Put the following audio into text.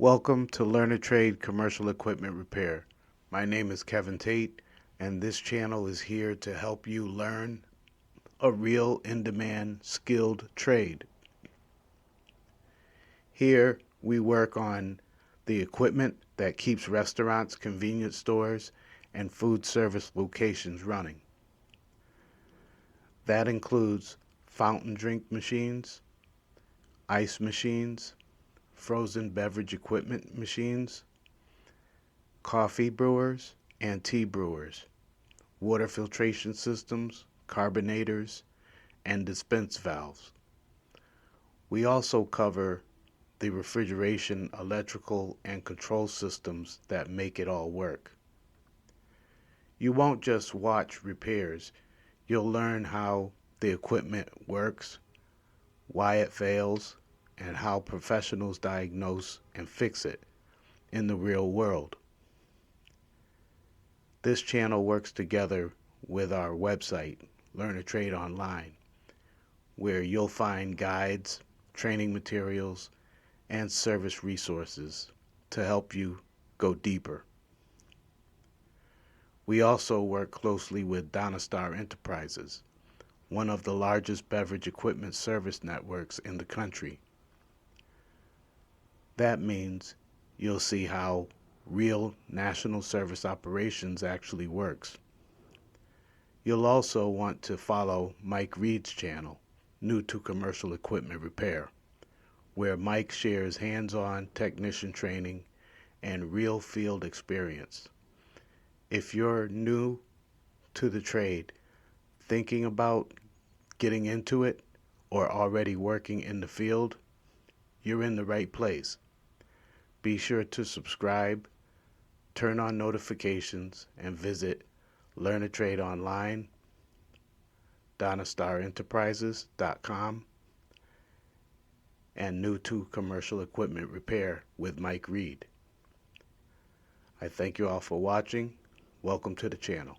Welcome to Learn a Trade Commercial Equipment Repair. My name is Kevin Tate, and this channel is here to help you learn a real in-demand skilled trade. Here we work on the equipment that keeps restaurants, convenience stores, and food service locations running. That includes fountain drink machines, ice machines, frozen beverage equipment machines, coffee brewers and tea brewers, water filtration systems, carbonators, and dispense valves. We also cover the refrigeration, electrical, and control systems that make it all work. You won't just watch repairs, you'll learn how the equipment works, why it fails, and how professionals diagnose and fix it in the real world. This channel works together with our website, Learn a Trade Online, where you'll find guides, training materials, and service resources to help you go deeper. We also work closely with Star Enterprises, one of the largest beverage equipment service networks in the country. That means you'll see how real national service operations actually works. You'll also want to follow Mike Reed's channel, New to Commercial Equipment Repair, where Mike shares hands-on technician training and real field experience. If you're new to the trade, thinking about getting into it, or already working in the field, you're in the right place. Be sure to subscribe, turn on notifications, and visit Learn a Trade Online, DonnaStarEnterprises.com, and New to Commercial Equipment Repair with Mike Reed. I thank you all for watching. Welcome to the channel.